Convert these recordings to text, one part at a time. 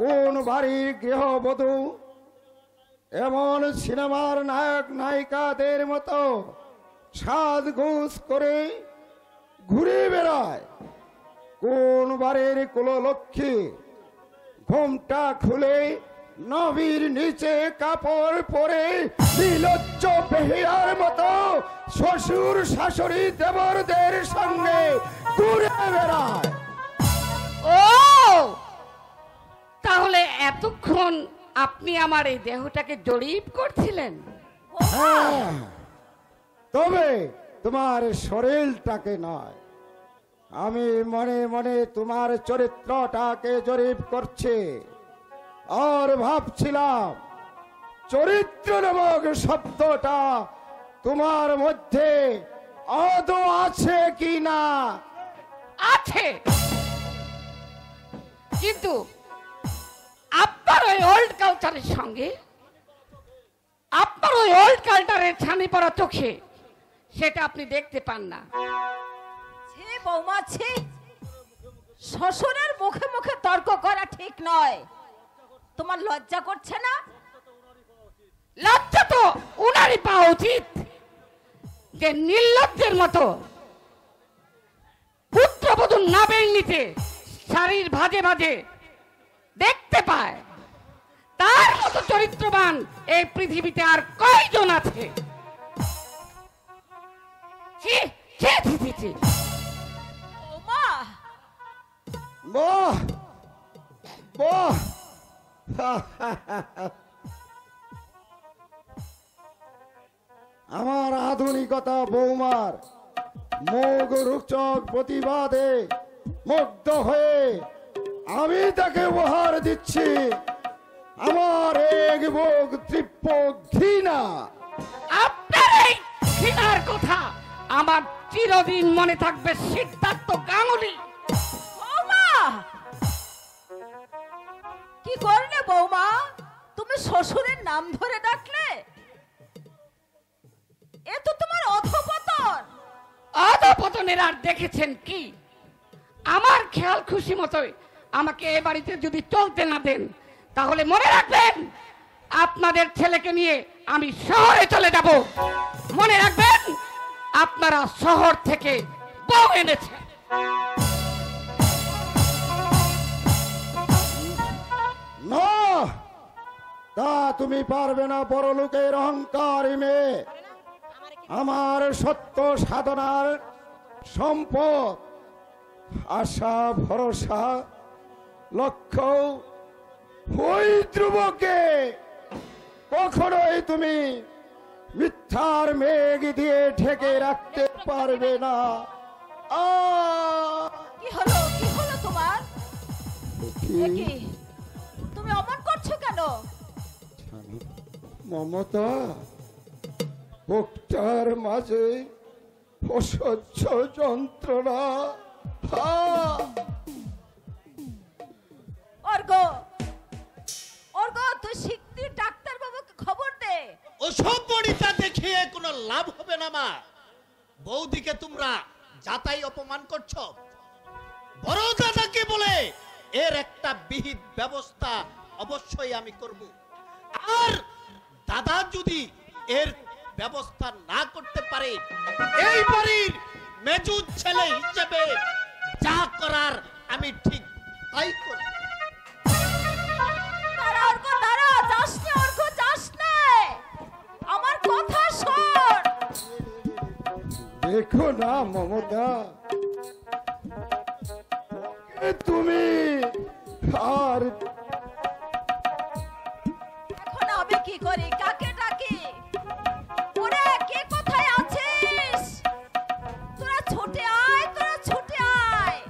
কোন বাড়ির গৃহবধূ এমন সিনেমার নায়ক নায়িকাদের মতো সাজগোজ করে ঘুরে বেড়ায়? কোন বাড়ির কুললক্ষ্মী ঘোমটা খুলে নবীর নিচে কাপড় পরে নির্লজ্জ বেহিয়ার মতো শ্বশুর শাশুড়ি দেবরদের সঙ্গে ঘুরে বেড়ায়? ও তাহলে এতক্ষণ আপনি আমার এই দেহটাকে জরিপ করছিলেন? হ্যাঁ, তবে তোমার শরীরটাকে নয়, আমি মনে মনে তোমার চরিত্রটাকে জরিপ করছি। আর ভাবছিলাম চরিত্র নামক শব্দটা তোমার মধ্যে আদৌ আছে কি না। আছে, কিন্তু আপনার ওই ওল্ড কালচারের সঙ্গে, আপনার ওই ওল্ড কালচারের ছানি পড়া চোখে সেটা আপনি দেখতে পান না। ছি বৌমা, ছি, শ্বশুরের মুখে মুখে তর্ক করা ঠিক নয়। তোমার লজ্জা করছে না? লজ্জা তো উনারই পাওয়া উচিত, যে নির্লজ্জের মতো পুত্রবধূর নাবের নিচে শাড়ির ভাজে ভাজে দেখতে পায়। তার মতো চরিত্রবান এই পৃথিবীতে আর কয়জন আছে? ছি, ছি, ছি, ছি, ছি। বৌমা, বাহ বাহ, আমার আধুনিকতা বৌমার মুখ রুচক প্রতিবাদে মুগ্ধ হয়ে আমি তাকে উপহার দিচ্ছি আমার এক মুখ তৃপ্ত ঘৃণা। আপনার এই ঘৃণার কথা আমার চিরদিন মনে থাকবে, সিদ্ধার্থ গাঙ্গুলি। বৌমা, কি করলে বৌমা? তুমি শ্বশুরের নাম ধরে ডাকলে? এ তো তোমার অধঃপতন। অধঃপতনের আর দেখেছেন কি? আমার খেয়াল খুশি মতোই আমাকে এ বাড়িতে যদি চলতে না দেন, তাহলে মনে রাখবেন আপনাদের ছেলেকে নিয়ে আমি শহরে চলে যাব। মনে রাখবেন আপনারা শহর থেকে বউ এনেছেন। না, তা তুমি পারবে না বড় লোকের অহংকারী মেয়ে। আমার সত্য সাধনার সম্পদ, আশা ভরসা লক্ষ্য, ওই ধ্রুবকে কখনোই তুমি মিথ্যার মেঘ দিয়ে ঢেকে রাখতে পারবে না। কি হলো, কি হলো তোমার? এ কি, তুমি অমন করছো কেন? মমতা, বুকটার মাঝে অসহ্য যন্ত্রণা। অর্ঘ, অর্ঘ, তুই শিগগির ডাক্তার বাবুকে খবর দে। ওসব বড়িটা দেখিয়ে কোনো লাভ হবে না মা। বৌদিকে তোমরা যাতাই অপমান করছো। বড় দাদাকে বলে এর একটা বিহিত ব্যবস্থা অবশ্যই আমি করব। আর দাদা যদি এর ব্যবস্থা না করতে পারে, এই বাড়ির মেজুদ ছেলে হিসেবে যা করার আমি ঠিক তাই করব। দাঁড়া অর্ঘ, দাঁড়া, যাস নে অর্ঘ, যাস নে, আমার কথা শোন। দেখো না মমতা, তুমি আর এখন আমি কি করি, কাকে ডাকি? ওরে, কে কোথায় আছিস? তোরা ছুটে আয়, তোরা ছুটে আয়।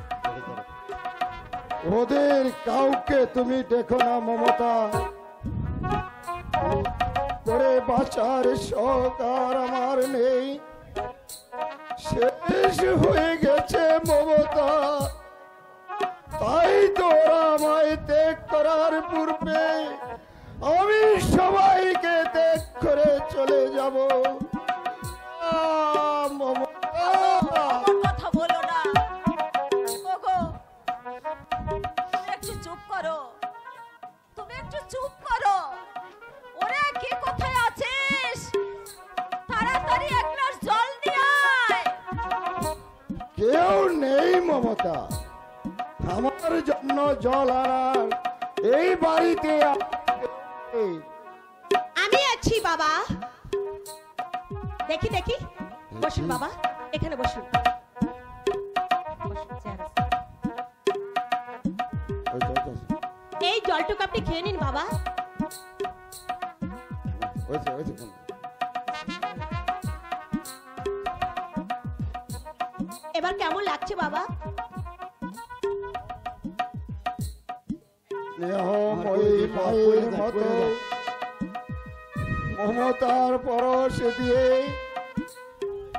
ওদের কাউকে তুমি দেখো না মমতা, করে বাঁচার শখ আর আমার নেই, শেষ হয়ে গেছে মমতা। তাই তো ওরা আমায় ত্যাগ করার পূর্বে আমি সবাইকে ত্যাগ করে চলে যাব। মমতা, আমার কথা বলো না। ওগো, তুমি একটু চুপ করো। তুমি একটু চুপ করো। ওরে কে কোথায় আছিস? তাড়াতাড়ি এক গ্লাস জল নিয়ে আয়। কেউ নেই মমতা, আমার জন্য জল আনার এই বাড়িতে আমি আছি বাবা। দেখি দেখি, বসুন বাবা, এখানে বসুন। এই জলটুকু আপনি খেয়ে নিন বাবা। এবার কেমন লাগছে বাবা? স্নেহময়ী মায়ের মতো মমতার পরশ দিয়ে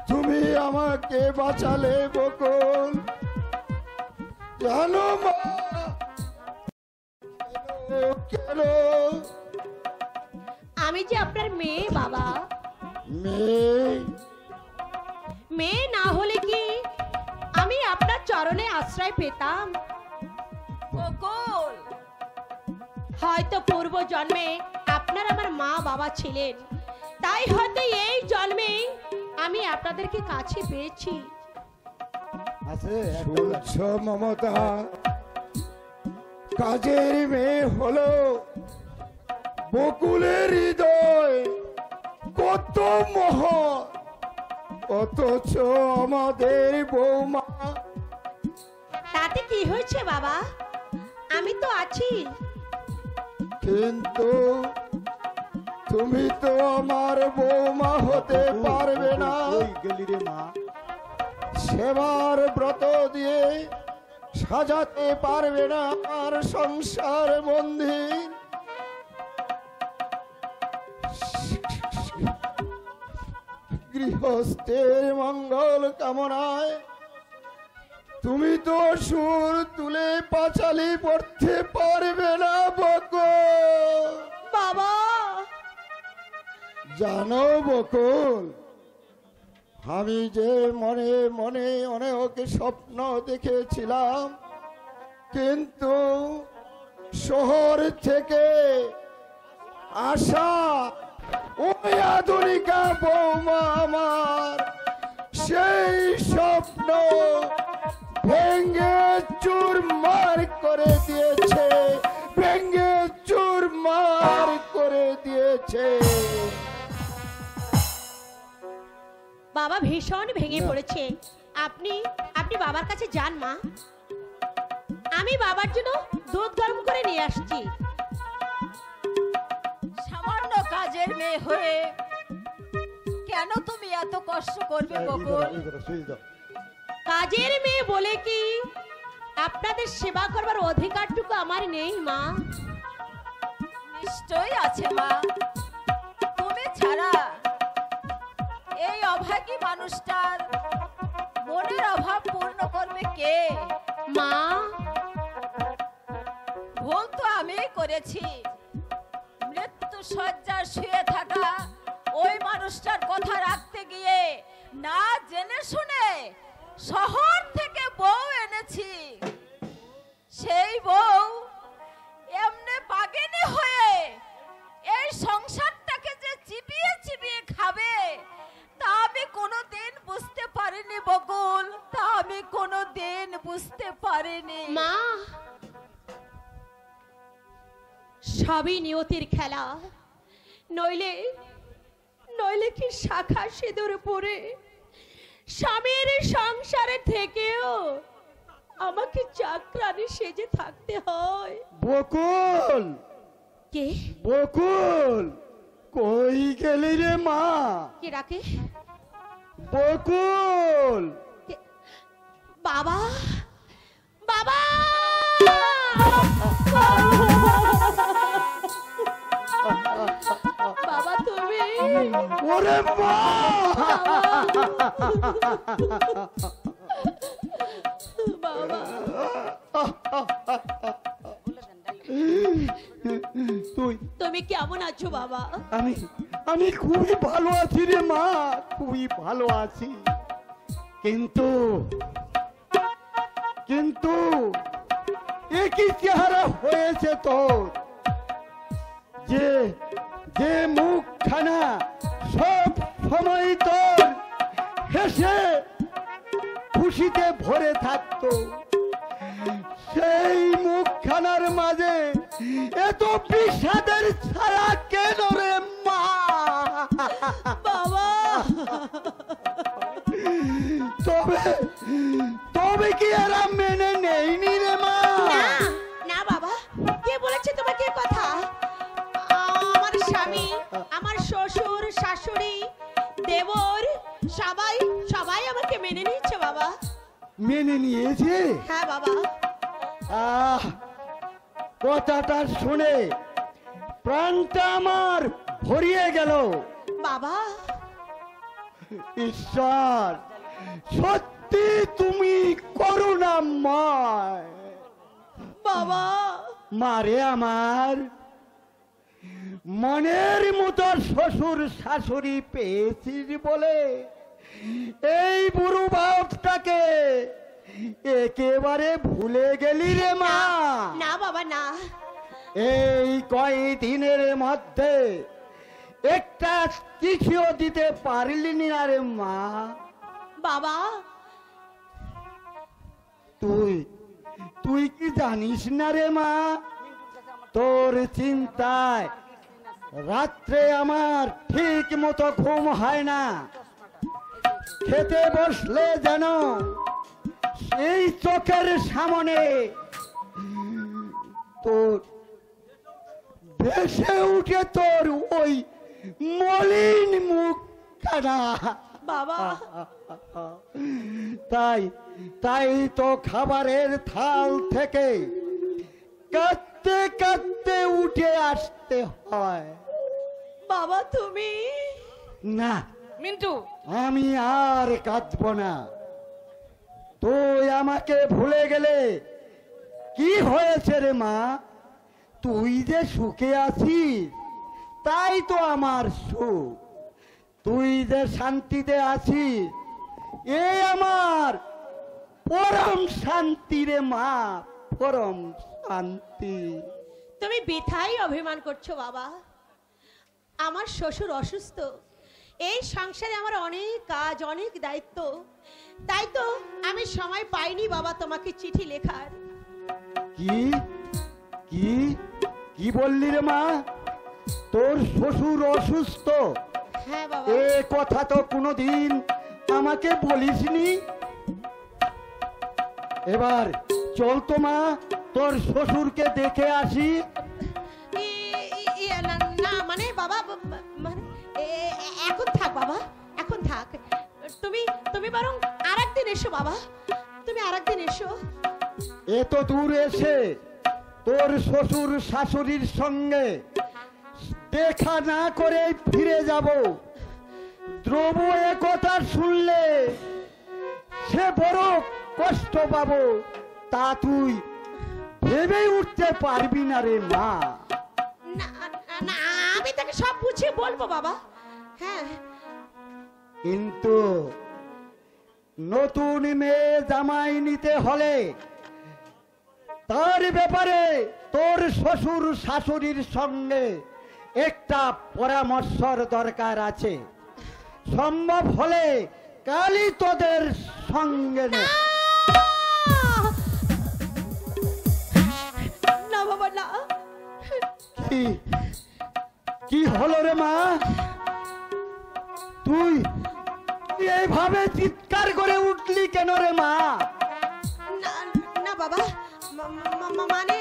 তুমি আমাকে বাঁচালে বকুল। জানো মা, কেন আমি যে আপনার মেয়ে বাবা। মেয়ে? মেয়ে না হলে কি আমি আপনার চরণে আশ্রয় পেতাম? বকুল, হয়তো পূর্ব জন্মে আপনার আমার মা বাবা ছিলেন, তাই হয়তো এই জন্মে আমি আপনাদেরকে কাছে পেয়েছি। শুনছ মমতা, কাজের মেয়ে হলো বকুলের হৃদয় কত মহৎ, অথচ আমাদের বৌমা। তাতে কি হয়েছে বাবা, আমি তো আছি। কিন্তু তুমি তো আমার বৌমা হতে পারবে না। সেবার ব্রত দিয়ে সাজাতে পারবে না আমার সংসার মন্দির। গৃহস্থের মঙ্গল কামনায় তুমি তো সুর তুলে পাঁচালি পড়তে পারবে না বকুল। বাবা জানো বকুল, আমি যে মনে মনে অনেক স্বপ্ন দেখেছিলাম, কিন্তু শহর থেকে আসা ওই আধুনিকা বৌমা আমার সেই স্বপ্ন ভেঙ্গে চুরমার করে দিয়েছে, ভেঙ্গে চুরমার করে দিয়েছে। বাবা ভীষণ ভেঙে পড়েছে। আপনি আপনি বাবার কাছে যান মা, আমি বাবার জন্য দুধ গরম করে নিয়ে আসছি। সামান্য কাজের মেয়ে হয়ে কেন তুমি এত কষ্ট করবে বকুল? কাজের মেয়ে বলে কি আপনাদের সেবা করবার অধিকারটুকু আমার নেই মা? নিশ্চয়ই আছে মা, তুমি ছাড়া এই অভাগী মানুষটার মনের অভাব পূর্ণ করবে কে? মা ভুল তো আমিই করেছি। মৃত্যু শয্যায় শুয়ে থাকা ওই মানুষটার কথা রাখতে গিয়ে না জেনে শুনে শহর থেকে বউ এনেছি। সেই বউ এমনি বাগিনী হয়ে এই সংসারটাকে যে চিবিয়ে চিবিয়ে খাবে তা আমি কোনোদিন বুঝতে পারিনি বকুল, তা আমি কোনোদিন বুঝতে পারিনি। মা সবই নিয়তির খেলা, নইলে নইলে কি শাখা সিঁদুর পরে স্বামীর সংসারে থেকেও আমাকে চাকরানি সেজে থাকতে হয়। বকুল, কে বকুল, কই গেলি রে মা? কে ডাকে? বকুল, বাবা বাবা বাবা তুমি ওরে মা! বাবা তুমি কেমন আছো বাবা? আমি খুবই ভালো আছি রে মা, খুবই ভালো আছি। কিন্তু কিন্তু একই চেহারা হয়েছে তোর। যে যে মুখখানা সব সময় তোর হেসে খুশিতে ভরে থাকতো, সেই মুখখানার মাঝে এত বিষাদের ছায়া কেন রে মা? বাবা তবে তবে কি এরা মেনে নেয়নি রে মা? না না বাবা, কে বলেছে তোমাকে এ কথা? আমার স্বামী, আমার শ্বশুর, শাশুড়ি, দেবর সবাই সবাই আমাকে মেনে নিয়েছে বাবা। মেনে নিয়েছে? হ্যাঁ বাবা। আহ, কথাটা শুনে প্রাণটা আমার ভরিয়ে গেল। বাবা ঈশ্বর, সত্যি তুমি করুণাময়। বাবা মারে আমার, মনের মতো শ্বশুর শাশুড়ি পেয়েছিস বলে এই বুড়ো বাপটাকে একেবারে ভুলে গেলি রে মা? না বাবা না। এই কয়দিনের মধ্যে একটা চিঠিও দিতে পারলি না রে মা? বাবা তুই তুই কি জানিস না রে মা, তোর চিন্তায় রাত্রে আমার ঠিক মতো ঘুম হয় না। খেতে বসলে যেন সেই চোখের সামনে তোর ভেসে উঠে তোর ওই মলিন মুখখানা। বাবা তাই তাই তো খাবারের থাল থেকে কাঁদতে কাঁদতে উঠে আসতে হয়। বাবা তুমি না, মিন্টু, আমি আর কাঁদব না। তুই আমাকে ভুলে গেলে কি হয়েছে রে মা? তুই যে সুখে আছিস তাই তো আমার সুখ। তুই যে শান্তিতে আছিস এ আমার পরম শান্তি রে মা, পরম শান্তি। তুমি বৃথাই অভিমান করছো বাবা। আমার শ্বশুর অসুস্থ, এই সংসারে আমার অনেক কাজ, অনেক দায়িত্ব, তাই তো আমি সময় পাইনি বাবা তোমাকে চিঠি লেখার। কি কি কি বললি রে মা? তোর শ্বশুর অসুস্থ? হ্যাঁ বাবা। এ কথা তো কোনোদিন আমাকে বলিসনি। এবার চল তো মা, তোর শ্বশুরকে দেখে আসি। না না মানে বাবা, মানে এখন থাক বাবা, এখন থাক। তুমি তুমি বরং আরেকদিন এসো বাবা, তুমি আরেকদিন এসো। এত দূর এসে তোর শ্বশুর শাশুড়ির সঙ্গে দেখা না করে ফিরে যাব, ধ্রুব এ কথা শুনলে সে বড় কষ্ট পাবো, তা তুই ভেবে উঠতে পারবি না রে মা। না না, আমি তাকে সব বুঝিয়ে বলবো বাবা। হ্যাঁ কিন্তু নতুন মেয়ে জামাই নিতে হলে তার ব্যাপারে তোর শ্বশুর শাশুড়ির সঙ্গে একটা পরামর্শর দরকার আছে। সম্ভব হলে কালই তোদের সঙ্গে নে। না বাবা না। কি কি হলো রে মা? তুই এইভাবে চিৎকার করে উঠলি কেন রে মা? না না বাবা, মানে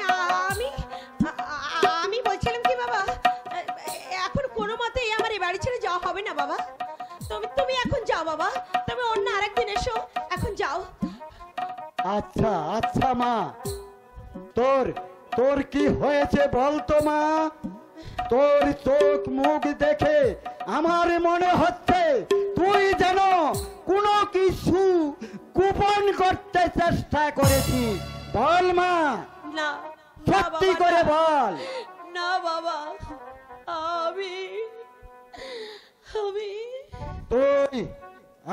আমি বলছিলাম কি বাবা, এখন কোনো মতেই আমার এই বাড়ি ছেড়ে যাওয়া হবে না বাবা। তুমি এখন যাও বাবা, তুমি অন্য আরেকদিন এসো, এখন যাও। আচ্ছা আচ্ছা মা, তোর তোর কি হয়েছে বল তো মা? তোর চোখ মুখ দেখে আমার মনে হচ্ছে তুই যেন কোনো কিছু গোপন করতে চেষ্টা করেছিস। বল মা, না সত্যি করে বল। না বাবা, আমি তুই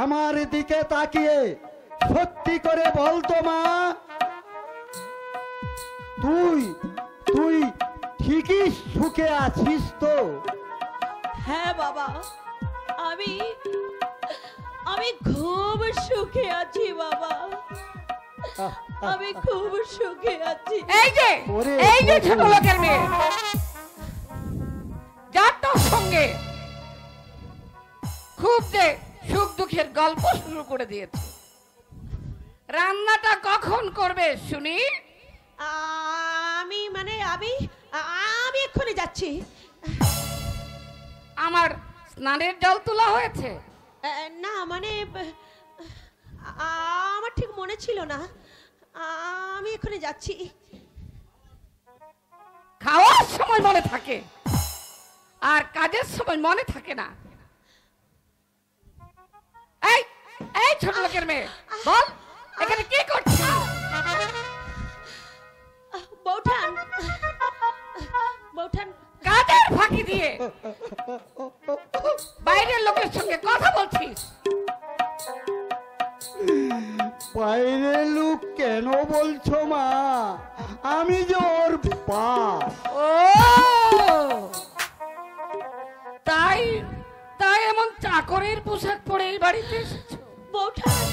আমার দিকে তাকিয়ে সত্যি করে বল তো মা, তুই তুই ঠিকই সুখে আছিস তো? হ্যাঁ বাবা, আমি আমি খুব সুখে আছি বাবা, আমি খুব সুখে আছি। ওরে এই যে ছোট বকুল। লোকের মেয়ে, যার তোর সঙ্গে খুব যে সুখ দুঃখের গল্প শুরু করে দিয়েছে, রান্নাটা কখন করবে শুনি? আমি মানে আমি আমি এক্ষুনি যাচ্ছি। আমার স্নানের জল তোলা হয়েছে? না মানে আমার ঠিক মনে ছিল না, আমি এক্ষুনি যাচ্ছি। খাওয়ার সময় মনে থাকে আর কাজের সময় মনে থাকে না। এই এই ছোট লোকের মেয়ে, বল এখানে কি করছিস? বৌঠান, বৌঠান, কাজের ফাঁকি দিয়ে বাইরের লোকের সঙ্গে কথা বলছিস? বাইরে লোক কেন বলছো মা? আমি যে ওর বাপ। ও তাই তাই এমন চাকরের পোশাক পরে এই বাড়িতে এসেছো? বৌঠান,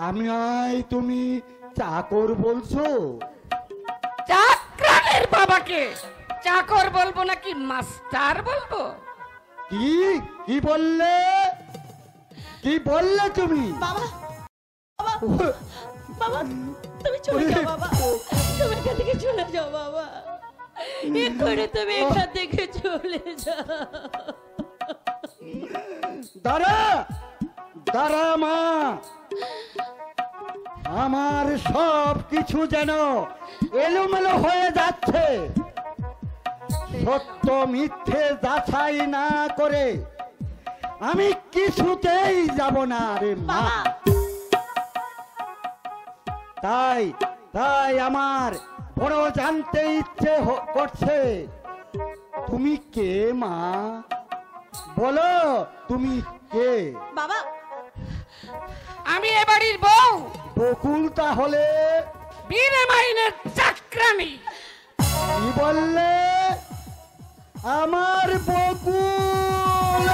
আমি আই তুমি চাকর বলছো? চাকরানের বাবাকে চাকর বলবো নাকি মাস্টার বলবো? কি কি বললে? কি বললে তুমি? বাবা, বাবা, বাবা, তুমি চলে যাও বাবা, তুমি এখান থেকে চলে যাও বাবা, এক্ষুনি তুমি এখান থেকে চলে যাও। দাঁড়া দাঁড়া মা, আমার সব কিছু যেন এলোমেলো হয়ে যাচ্ছে। সত্য মিথ্যে যাচাই না করে আমি কিছুতেই যাব না রে মা। বাবা, তাই তাই আমার বড় জানতে ইচ্ছে করছে, তুমি কে মা? বলো তুমি কে? বাবা, আমি এ বাড়ির বউ, বকুল তাহলে? বিনা মাইনের চাকরানি। কি বললে? আমার বকুল?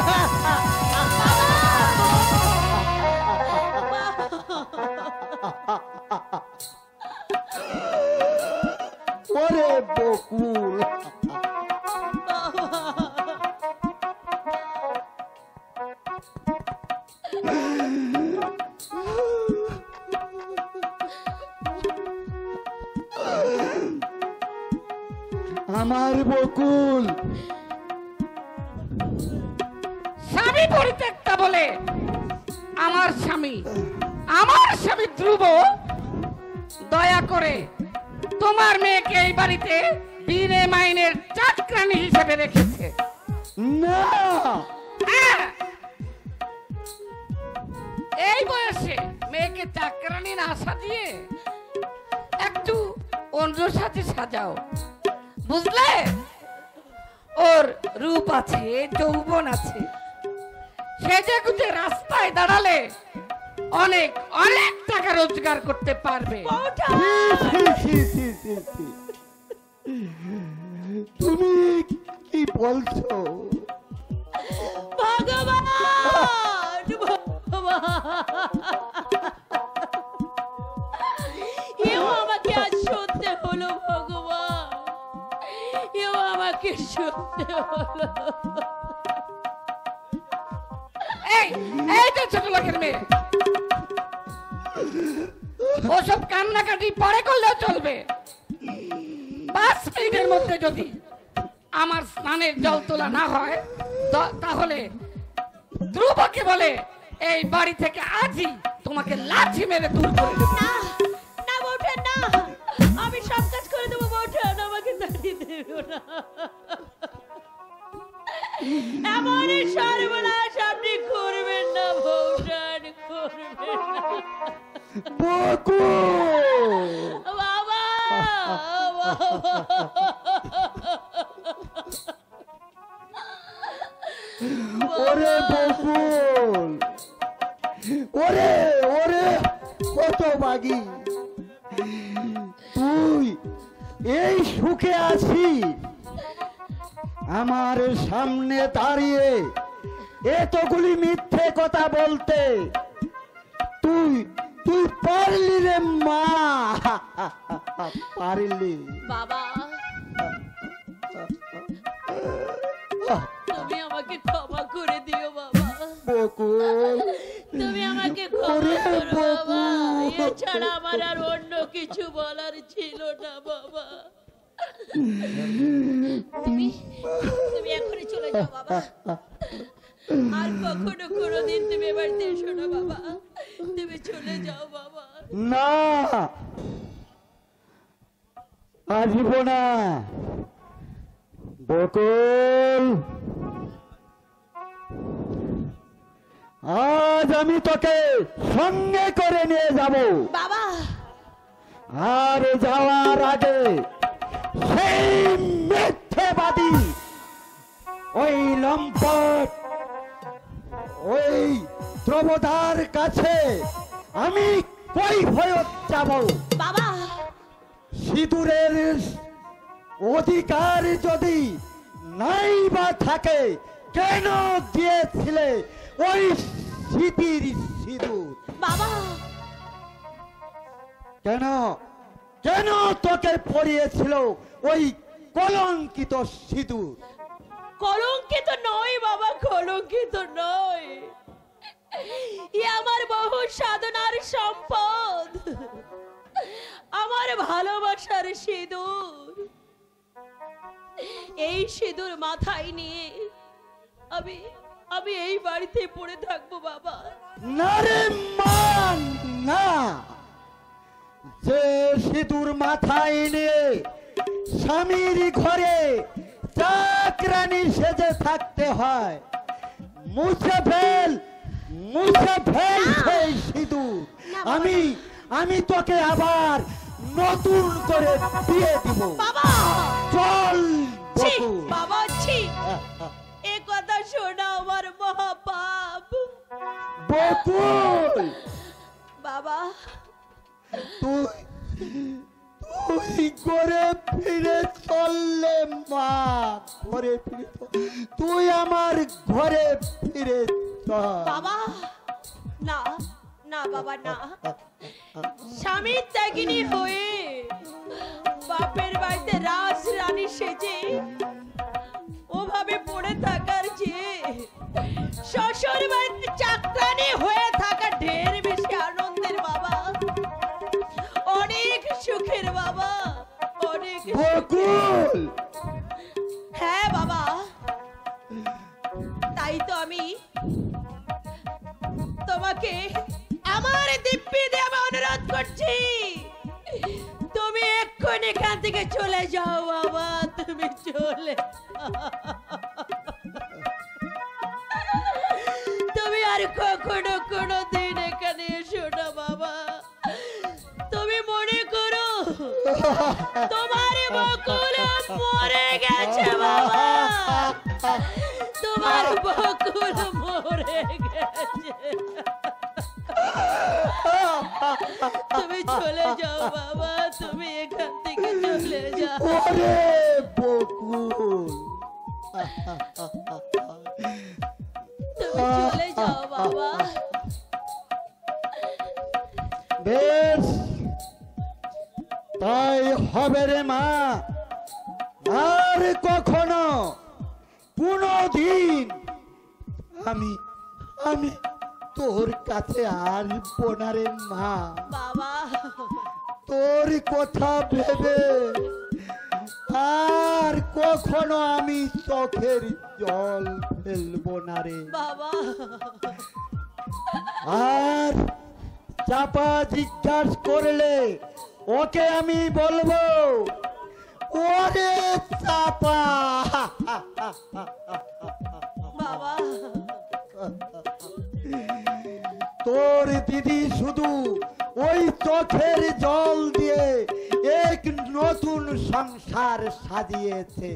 ওরে বকুল, আমার বকুল। স্বামী পরিত্যক্তা বলে আমার স্বামী ধ্রুব দয়া করে তোমার মেয়েকে এই বাড়িতে বিনে মাইনের চাকরানি হিসেবে রেখেছে। না, হ্যাঁ, এই বয়সে মেয়েকে চাকরানির আশা দিয়ে একটু অন্য সাথে সাজাও, বুঝলে? ওর রূপ আছে, যৌবন আছে, সেজে গুজে রাস্তায় দাঁড়ালে অনেক অনেক টাকা রোজগার করতে পারবে। ছি, ছি, ছি, ছি, ছি। তুমি কি বলছো? ভগবান, ভগবান, এও আমাকে আজ শুনতে হলো ভগবান, এও আমাকে শুনতে হলো। এই এই যে ছোট লোকের মেয়ে, ওসব কান্নাকাটি পরে করলেও চলবে। 5 মিনিটের মধ্যে যদি আমার স্নানের জল তোলা না হয় তাহলে ধ্রুবকে বলে এই বাড়ি থেকে আজই তোমাকে লাঠি মেরে দূর করে দেব। না, না বৌঠান, না, আমি সব কাজ করে দেবো বৌঠান, আমাকে দাঁড়িয়ে দেবো না। এমন সর্বনাশ আপনি করবেন না বৌঠান, করবেন না। বকুল, বাবা, ওরে বকুল, ওরে ওরে কত বাগি তুই, এই সুখে আছি, আমার সামনে দাঁড়িয়ে এতগুলি মিথ্যে কথা বলতে তুই তুই পারলি রে মা, পারলি। বাবা তুমি আমাকে ক্ষমা করে দিও বাবা, বকুল, তুমি আমাকে ক্ষমা ওরে করো বাবা, বকুল। এছাড়া আমার আর অন্য কিছু বলার ছিল না বাবা। তুমি তুমি এখনই চলে যাও বাবা, আর কখনো কোনোদিন তুমি এ বাড়িতে এসো না বাবা, তুমি চলে যাও বাবা। না, আসব না বকুল, আজ আমি তোকে সঙ্গে করে নিয়ে যাব। বাবা আর যাওয়ার আগে সেই মিথ্যেবাদী, ওই লম্পট, ওই দ্রবদার কাছে আমি কই ভয়ত যাব। বাবা সিঁদুরের অধিকার যদি নাই বা থাকে, কেন দিয়েছিলে ওই স্মৃতির সিঁদুর? বাবা কেন কেন তোকে পরিয়েছিল ওই কলঙ্কিত সিঁদুর? কলঙ্কিত নয় বাবা, কলঙ্কিত নয়, এ আমার বহু সাধনার সম্পদ, আমার ভালোবাসার সিঁদুর। এই সিঁদুর মাথায় নিয়ে আমি আমি এই বাড়িতে পড়ে থাকবো বাবা। না রে মান, না, যে সিঁদুর মাথায় নিয়ে স্বামীর ঘরে চাকরানি সেজে থাকতে হয়, মুছে ফেল সেই সিঁদুর। আমি তোকে আবার নতুন করে দিয়ে দিব। বাবা চল ছি, বকু। বাবা ছি, এ কথা শোনা আমার মহাপাপ। বকুল, বাবা তুই তুই ঘরে ফিরে চললে মা, ঘরে ফিরে তুই আমার ঘরে ফিরে চল। বাবা না না বাবা না, স্বামীর ত্যাগিনী হয়ে বাপের বাড়িতে রাজ রানী সেজে ওভাবে পড়ে থাকার চেয়ে শ্বশুর বাড়িতে চাকরানি হয়ে থাকা ঢের বেশি আনন্দের বাবা, অনেক সুখের বাবা, অনেক সুখের। বকুল, হ্যাঁ বাবা, তাই তো আমি তোমাকে আমার দিব্যি দেব অনুরোধ করছি, তুমি এক্ষুনি এখান থেকে চলে যাও বাবা, তুমি চলে যাও। তুমি আর কখনো কোনোদিন এখানে এসো না বাবা, তুমি মনে করো তোমার বকুল মরে গেছে বাবা, তোমার বকুল মরে গেছে, তুমি চলে যাও বাবা, তুমি এখান থেকে চলে যাও। ওরে বকুল, তুমি চলে যাও বাবা। বেশ, তাই হবে রে মা। আর কখনো কোনদিন আমি আমি তোর কাছে আসবো না রে মা। বাবা তোর কথা ভেবে আর কখনো আমি চোখের জল ফেলবো না রে। বাবা আর চাপা জিজ্ঞাসা করলে ওকে আমি বলবো, ওরে চাপা, বাবা তোর দিদি শুধু ওই চোখের জল দিয়ে এক নতুন সংসার সাজিয়েছে,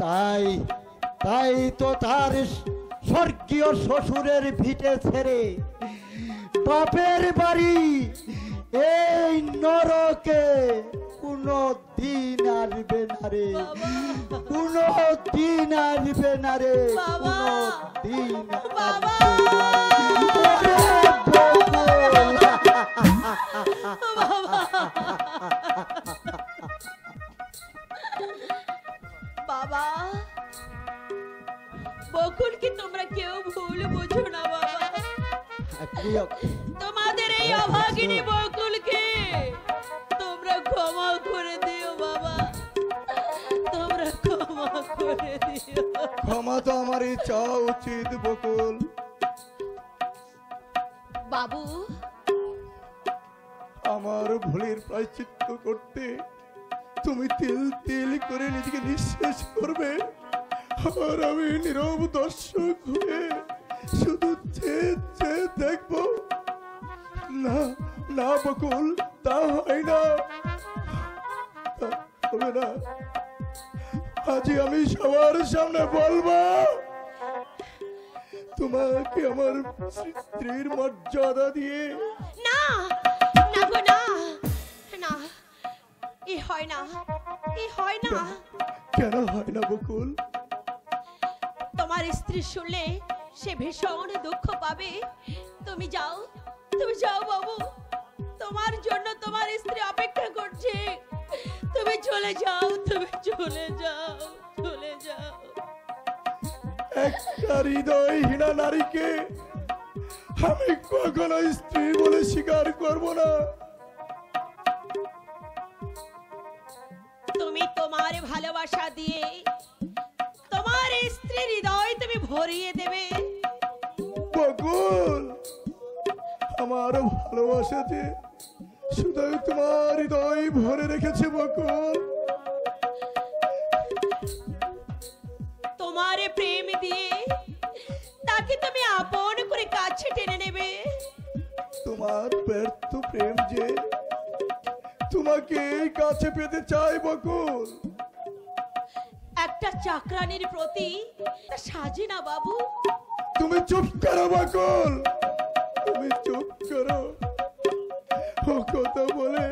তাই তাই তো তার স্বর্গীয় শ্বশুরের ভিটে ছেড়ে বাপের বাড়ি এই নরকে কোনো দিন আসবে না রে, বাবা। কোনো দিন আসবে না রে, বাবা। কোনো দিন বাবা। বাবা, বকুলকে তোমরা কেউ ভুল বুঝো না বাবা। প্রিয় তোমাদের এই অভাগিনী বকুলকে তোমরা ক্ষমা করে দিও বাবা, তোমরা ক্ষমা করে দিও। ক্ষমা তো আমারই চাওয়া উচিত বকুল। বাবু, আমার ভুলের প্রায়শ্চিত্ত করতে তুমি তিল তিল করে নিজেকে নিঃশেষ করবে, আর আমি নীরব দর্শক হয়ে শুধু চেয়ে চেয়ে দেখবো। না না বকুল, তা হয় না, তা হবে না। আজই আমি সবার সামনে বলবো, তোমাকে আমার স্ত্রীর মর্যাদা দিয়ে। না না গো না, না এ হয় না, এ হয় না। কেন হয় না বকুল? তোমার স্ত্রী শুনলে সে ভীষণ দুঃখ পাবে। তুমি যাও, তুমি যাও বাবু, তোমার জন্য তোমার স্ত্রী অপেক্ষা করছে। তুমি চলে যাও, তুমি চলে যাও, চলে যাও। একটা হৃদয়হীনা নারীকে আমি কখনো স্ত্রী বলে স্বীকার করব না। তুমি তোমার ভালোবাসা দিয়ে তোমার স্ত্রীর হৃদয় তুমি ভরিয়ে দেবে। বকুল, আমার ভালোবাসা যে শুধু তোমার হৃদয় ভরে রেখেছে বকুল। তোমার প্রেম দিয়ে তাকে তুমি আপন করে কাছে টেনে নেবে। তোমার ব্যর্থ প্রেম যে তোমাকে কাছে পেতে চাই বকুল। একটা চাকরানির প্রতি তা সাজে না বাবু। তুমি চুপ করো বকুল, তুমি চুপ করো। ও কথা বলে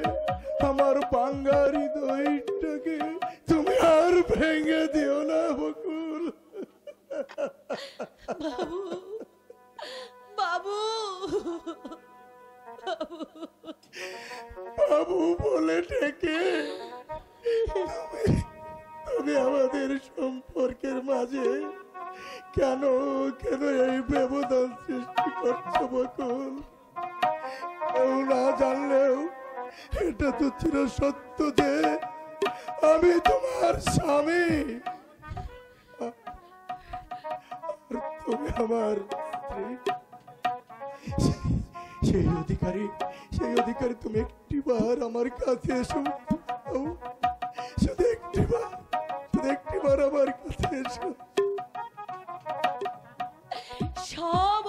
আমার ভাঙ্গা হৃদয়টাকে তুমি আর ভেঙে দিও না বকুল। বাবু, বাবু, বাবু বলে ডেকে তুমি আমাদের সম্পর্কের মাঝে কেন কেন এই ব্যবধান সৃষ্টি করছো বকুল? কেউ না জানলেও এটা তো চির সত্য যে আমি তোমার স্বামী, আর তুমি আমার স্ত্রী। সেই অধিকারী তুমি একটিবার আমার কাছে এসো, শুধু একটিবার আমার কাছে এসো। সব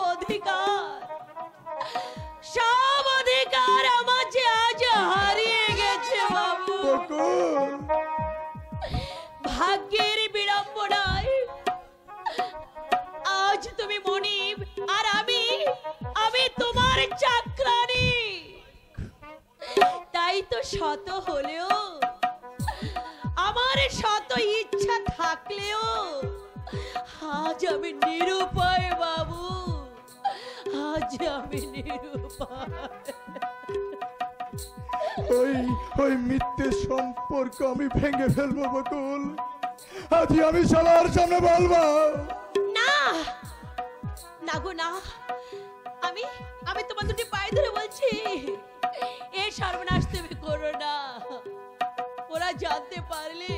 অধিকার আমার যে আজ হারিয়ে গেছে বাবু। বকুল, ভাগ্যের বিড়ম্বনায় আজ তুমি মনিব আর আমি তোমার চাকরানি। তাই তো শত হলেও আমার শত ইচ্ছা থাকলেও আজ আমি নিরুপায় বাবু, আজ আমি নিরুপায়। ওই মিথ্যে সম্পর্ক আমি ভেঙে ফেলবো বকুল। আজই আমি সবার সামনে বলবো। না না গো না, আমি তোমার দুটি পায়ে ধরে বলছি, এই সর্বনাশ তুমি করো না। ওরা জানতে পারলে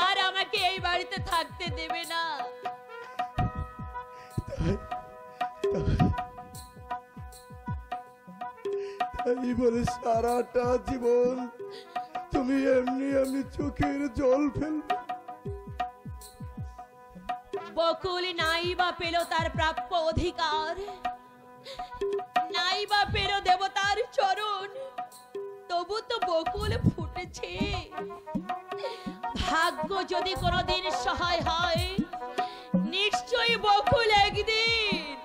আর আমাকে এই বাড়িতে থাকতে দেবে না। তাই বলে সারাটা জীবন তুমি এমনি চোখের জল ফেলবে? বকুল নাই বা পেল তার প্রাপ্য অধিকার, নাই বা পেল দেবতার চরণ, তবু তো বকুল ফুটেছে। ভাগ্য যদি কোনোদিন সহায় হয়, নিশ্চয়ই বকুল একদিন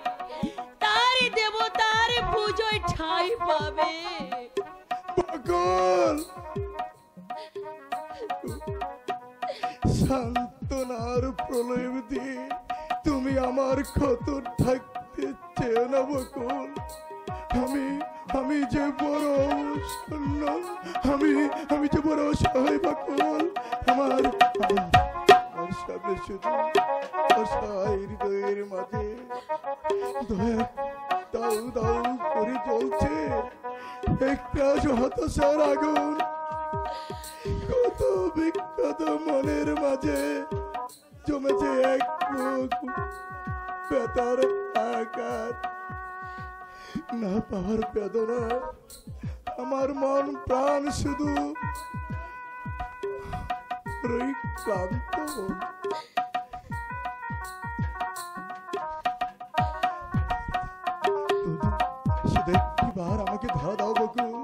তার দেবতার পুজোয় ঠাঁই পাবে। বকুল, সান্ত্বনার প্রলেপ দিয়ে তুমি আমার ক্ষত থাকতে চেয়ে না বকুল। আমি আমি যে বড় শূন্য, আমি যে বড় অসহায় বকুল। আমার সামনে শুধু অসহায় হৃদয়ের মাঝে দয়া দাউ দাউ করে জ্বলছে একটা হতাশার আগুন। কত বিখ্যাত মনের মাঝে জমেছে এক বেতার আকার। না পাওয়ার বেদনা, আমার মন প্রাণ শুধু ক্লান্ত। শুধু একটিবার আমাকে ধরা দাও বকুল,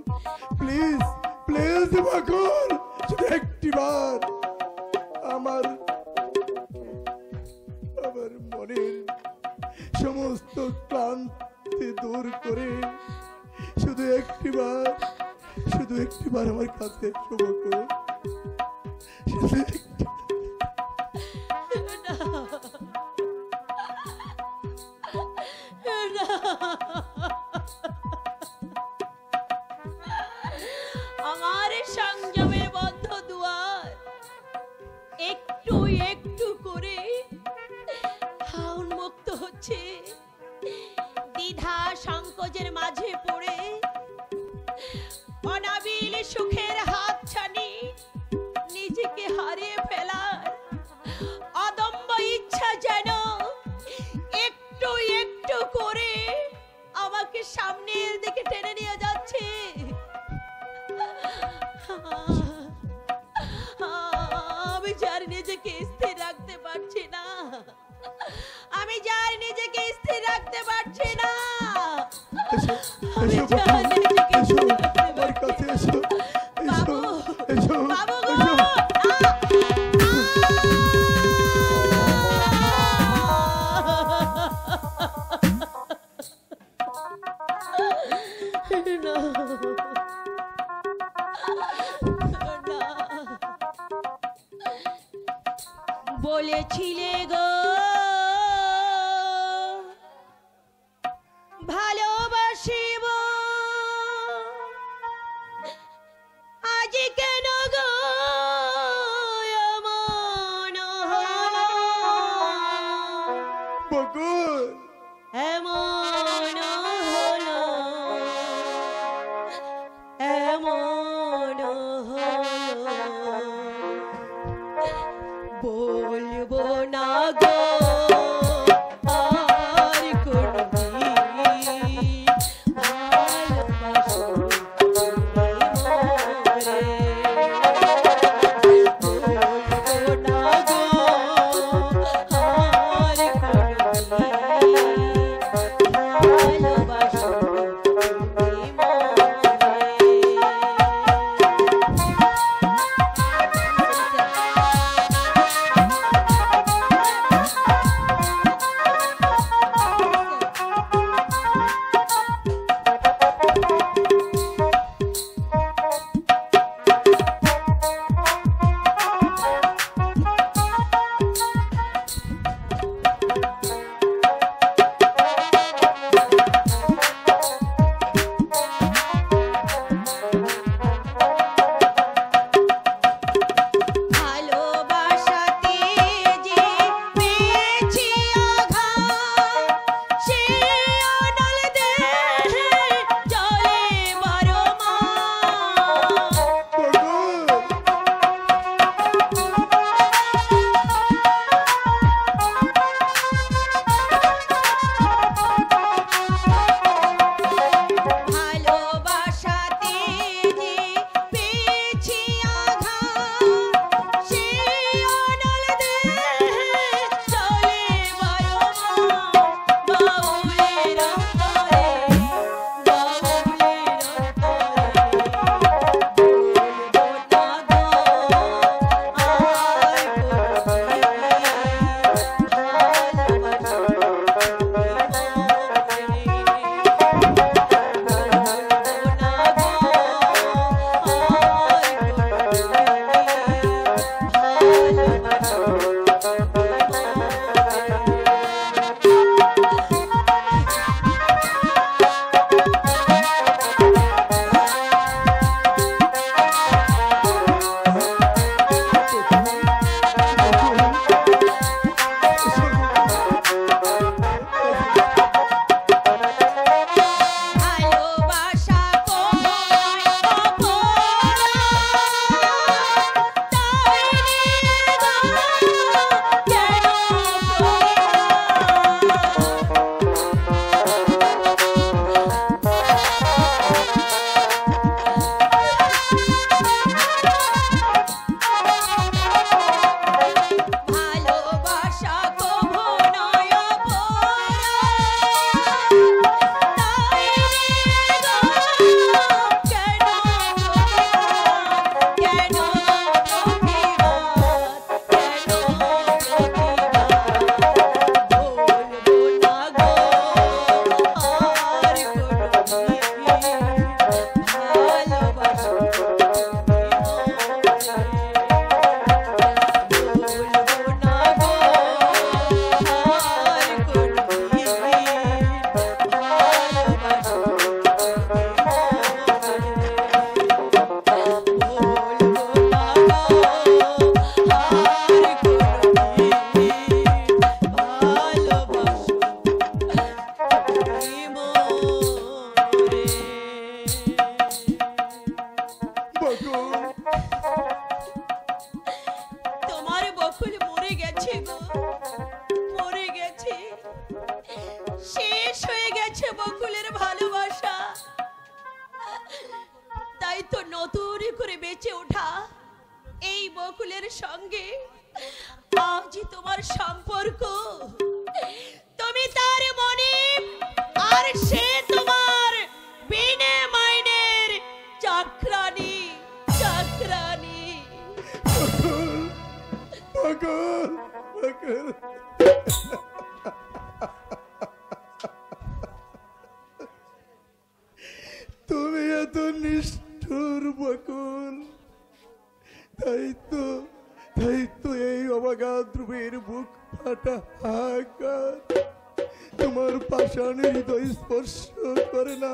প্লিজ প্লিজ বকুল, শুধু একটিবার আমার মনের সমস্ত ক্লান্তি দূর করে শুধু একটিবার আমার কাছে এসো বকুল। শুধু আমার সংযমের বন্ধ দুয়ার একটু একটু করে উন্মুক্ত হচ্ছে। দ্বিধা সংকোচের মাঝে পড়ে অনাবিল সুখের হাত ছানি নিজেকে হারিয়ে ফেলার অদম্য ইচ্ছা যেন একটু একটু করে আমাকে সামনের দিকে টেনে নিয়ে যাচ্ছে। আমি যার নিজেকে স্থির রাখতে পারছি না, আমি যার নিজেকে স্থির রাখতে পারছি না, আমি যার নিজেকে স্থির রাখতে পারছি না। বাবু, বাবু গো, বলেছিলে গো ভালোবাসিব, আজ কেন গো এমন হলো, বকুল এমন হলো, এমন হলো, বলবো না গো আর কোনদিন ভালোবাসো মোরে, বলবো না গো আর কোনদিন ভালোবাসো মোরে। বকুলের সঙ্গে আজই তোমার সম্পর্ক, তুমি তার মনে আর সে তোমার বিনে মাইনের চাকরানি চাকরানি। পাগল পাগল, তুমি এত নিষ্ঠুর বকুল, তাই তো এই অবাগা ধ্রুবের বুক ফাটা হাহাকার তোমার পাষাণ হৃদয় স্পর্শ করে না।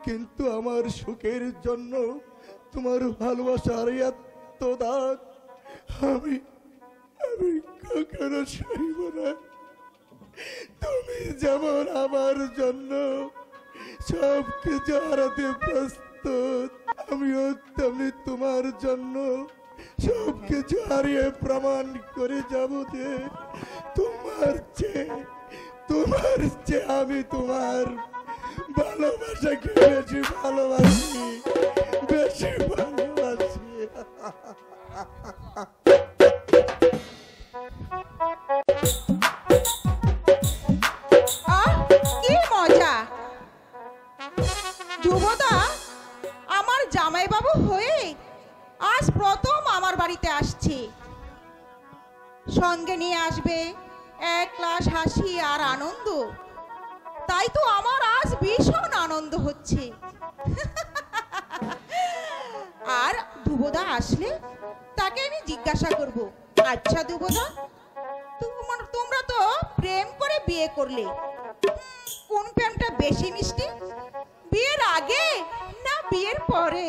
কিন্তু আমার সুখের জন্য তোমার ভালোবাসার এত দাগ আমি কখনো সইব না। তুমি যেমন আমার জন্য সব কিছু হারাতে প্রস্তুত, আমিও তেমনি তোমার জন্য সব কিছু হারিয়ে প্রমাণ করে যাব যে তোমার চেয়ে আমি তোমার ভালোবাসাকে বেশি ভালোবাসি। কি মজা! ধ্রুবদা আমার জামাইবাবু হয়ে আজ প্রথম আমার বাড়িতে আসছে। সঙ্গে নিয়ে আসবে এক গ্লাস হাসি আর আনন্দ। তাই তো আমার আজ ভীষণ আনন্দ হচ্ছে। আর ধ্রুবদা আসলে তাকে আমি জিজ্ঞাসা করব, আচ্ছা ধ্রুবদা, তোমরা তো প্রেম করে বিয়ে করলে, কোন প্রেমটা বেশি মিষ্টি, বিয়ের আগে না বিয়ের পরে?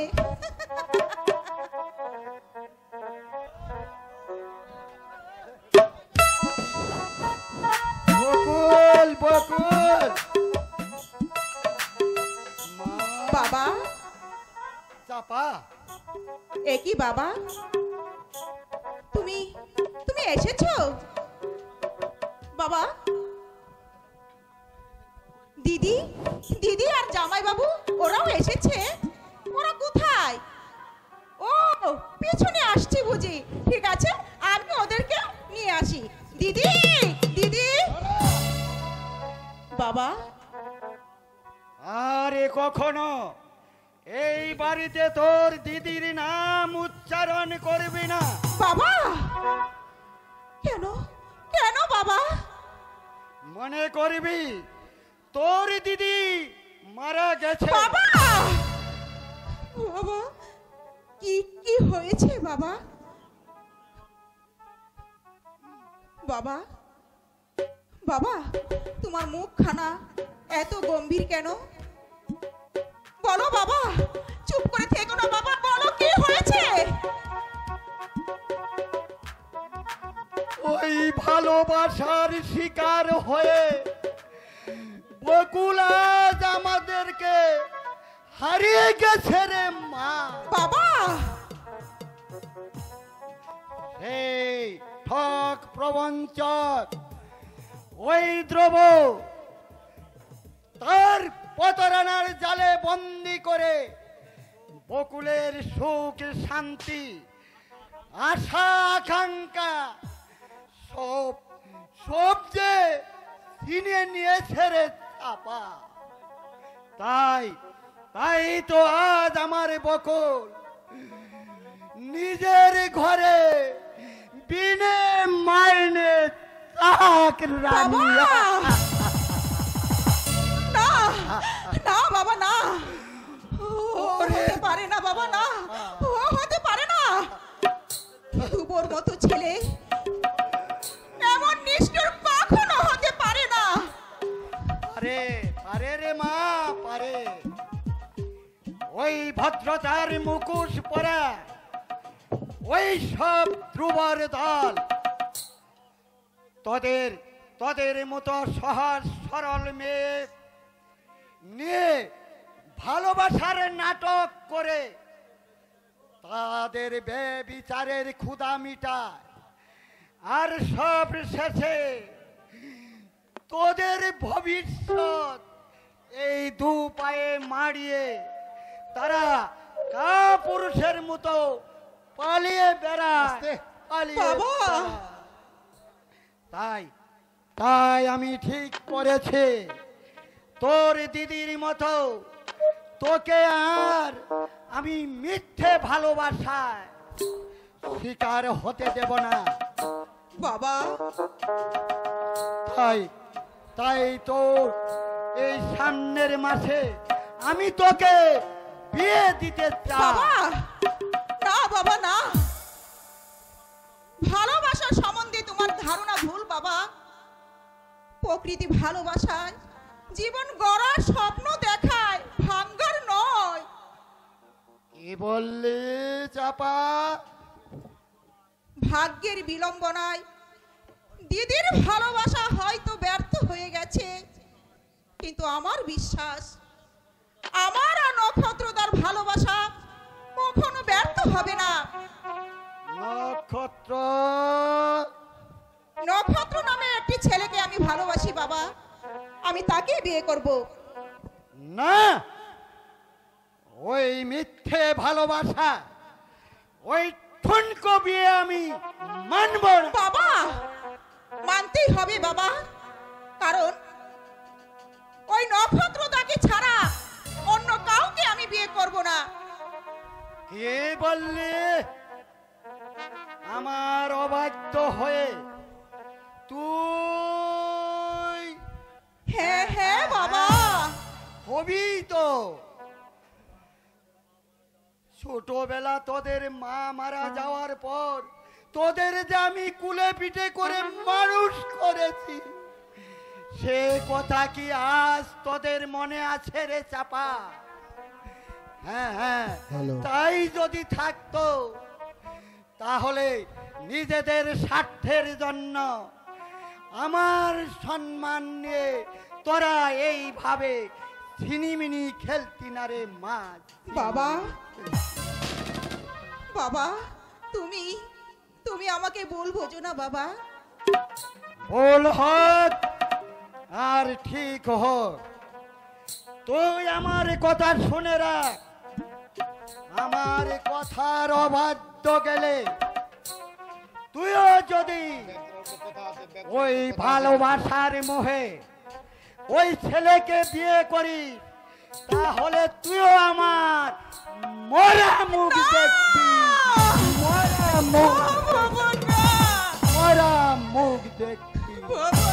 বকুল বকুল, বাবা, চাপা, একই বাবা, তুমি এসেছো? বাবা, দিদি আর জামাই বাবু ওরাও এসেছে? ওরা কোথায়? ও পেছনে আসছি বুঝি। ঠিক আছে, আমি ওদেরকে নিয়ে আসি। দিদি বাবা, আরে কখনো এই বাড়িতে তোর দিদির নাম উচ্চারণ করবি না। বাবা, কেন বাবা? মনে করবি তোর দিদি মারা গেছে। বাবা, বাবা, কি হয়েছে বাবা? বাবা, বাবা, তোমার মুখখানা এত গম্ভীর কেন? বলো বাবা, চুপ করে থেকো না বাবা, বলো কি হয়েছে? ওই ভালোবাসার শিকার হয়ে বকুল আজ আমাদেরকে হারিয়ে গেছে রে মা। বাবা, এই ঠক প্রবঞ্চক ওই দ্রব তার প্রতারণার জালে বন্দি করে বকুলের সুখ শান্তি আশা আকাঙ্ক্ষা সব যে ছিনিয়ে নিয়েছে রে চাপা। তাই তো আজ আমার বকুল নিজের ঘরে বিনে মাইনে চাকরানি। না বাবা, না, হতে পারে না বাবা, না, হতে পারে না। ধ্রুবর মতো ছেলে এমন নিষ্ঠুর কখনো হতে পারে না। পারে রে মা, পারে। ওই ভদ্রতার মুখোশ পরা ওই সব ধ্রুবর দল তোদের মতো সহজ সরল মেয়ে নিয়ে ভালোবাসার নাটক করে তাদের বেবিচারের ক্ষুধা মিটায়, আর সব শেষে তোদের ভবিষ্যৎ এই দু পায়ে মারিয়ে তারা কাপুরুষের মতো পালিয়ে বেড়ায় আস্তে। পালিয়ে বাবা! বেড়ায়। তাই তাই আমি ঠিক করেছি, তোর দিদির মতো তোকে আর আমি মিথ্যে ভালোবাসায় শিকার হতে দেব না। বাবা তাই তাই তো এই সামনের মাসে আমি তোকে বিয়ে দিতে বাবা চাই। না বাবা না, ভালোবাসার সম্বন্ধে তোমার ধারণা ভুল বাবা। প্রকৃতি ভালোবাসায় জীবন গড়ার স্বপ্ন দেখায়, ভাঙ্গার নয়। কি বললি চাপা? ভাগ্যের বিলম্বনায় দিদির ভালোবাসা হয়তো ব্যর্থ হয়ে গেছে, কিন্তু আমার বিশ্বাস আমার আর নক্ষত্রদার ভালোবাসা কখনো ব্যর্থ হবে না। নক্ষত্র নক্ষত্র নামে একটি ছেলেকে আমি ভালোবাসি বাবা, আমি তাকে বিয়ে করব। না, ওই মিথ্যে ভালোবাসা, ওই ঠুনকো বিয়ে আমি মানব না। বাবা মানতেই হবে বাবা, কারণ ওই নক্ষত্রদাকে ছাড়া অন্য কাউকে আমি বিয়ে করব না। কে বললি? আমার অবাধ্য হয়ে তুই হ্যাঁ হ্যাঁ বাবা, হবি তো। ছোটবেলা তোদের মা মারা যাওয়ার পর তোদের যে আমি কুলে পিঠে করে মানুষ করেছি, সে কথা কি আজ তোদের মনে আছে রে চাপা? হ্যাঁ হ্যাঁ, হ্যালো। তাই যদি থাকতো তাহলে নিজেদের স্বার্থের জন্য আমার সম্মান নিয়ে তোরা এইভাবে ছিনিমিনি খেলতি না রে মাছ। বাবা বাবা তুমি তুমি আমাকে ভুল বোঝো না বাবা। ভুল হোক আর ঠিক হোক, তুই আমার কথা শুনে রাখ। আমার কথার অবাধ্য গেলে তুইও যদি ওই ভালোবাসার মোহে ওই ছেলেকে বিয়ে করিস, তাহলে তুইও আমার মরা মুখ দেখবি। মরা মুখ, বাবা না, মরা মুখ দেখবি। বাবা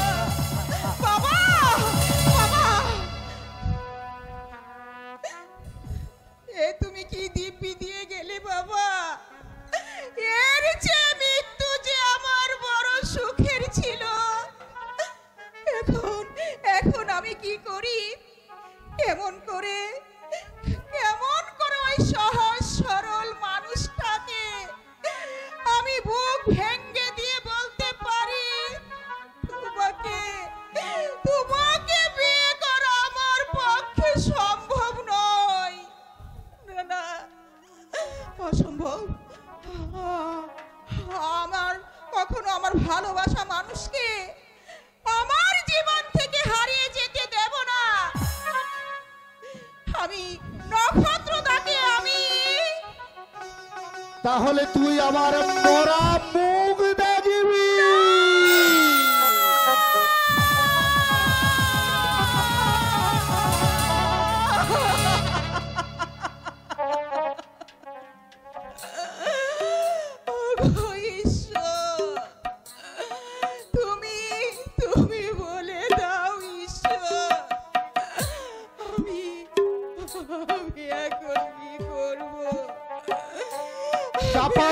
বাবা বাবা, এ তুমি কি দিব্যি দিয়ে গেলে বাবা? এর চেয়ে মৃত্যু যে আমার বড় সুখের ছিল। এখন এখন আমি কি করি? কেমন করে ওই সহজ সরল মানুষটাকে আমি বুক ভেঙে দিয়ে বলতে পারি তোমাকে বিয়ে করা আমার পক্ষে সম্ভব নয়? না না, অসম্ভব। কখনো আমার ভালোবাসা মানুষকে আমার জীবন থেকে হারিয়ে যেতে দেব না। আমি নক্ষত্রদাকে আমি। তাহলে তুই আমার মরা মুখ দেখবি। ওগো ঈশ্বর, তুমি বলে দাও ঈশ্বর, আমি এখন কি করব? চাপা,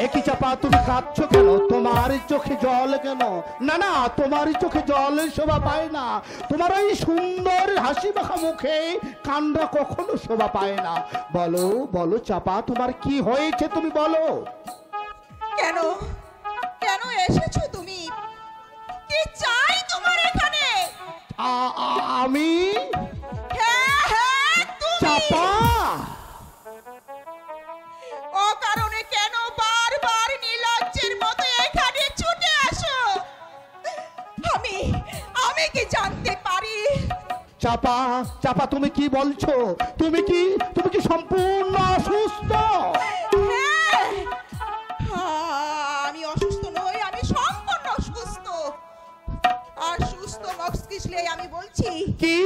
একই চাপা, তুমি কাঁদছো কেন? তোমার চোখে জল কেন? না না, তোমার চোখে জল শোভা পায় না। তোমার এই সুন্দর হাসি মাখা মুখে কান্না কখনো শোভা পায় না। বলো বলো চাপা, তোমার কি হয়েছে তুমি বলো। কেন কেন এসেছো তুমি? কি চাই তোমার এখানে? আমি হ্যাঁ হ্যাঁ তুমি। চাপা, ও কারণে কেন বারবার নির্লজ্জের মতো এখানে ছুটে আসো? আমি কি জানতে পারি চাপা চাপা, তুমি কি বলছো? তুমি কি সম্পূর্ণ অসুস্থ? হ্যাঁ, আমি অসুস্থ নই, আমি সম্পূর্ণ সুস্থ। আর সুস্থ মস্তিষ্কে আমি বলছি, কি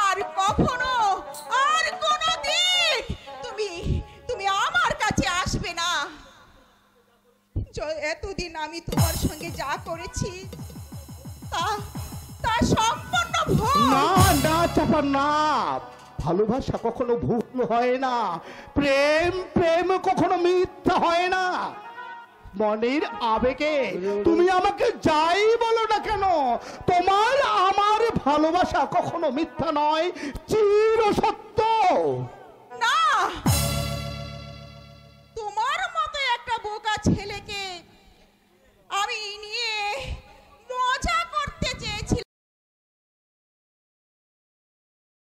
আর কখনো আর কোনোদিন তুমি আমার কাছে আসবে না। এতদিন আমি তোমার সঙ্গে যা করেছি তা সম্পূর্ণ ভুল। না না চাপা না, ভালোবাসা কখনো ভুল হয় না, প্রেম কখনো মিথ্যা হয় না। মনের আবেগে তুমি আমাকে যাই বলো না কেন, তোমার আমার ভালোবাসা কখনো মিথ্যা নয়, চির সত্য।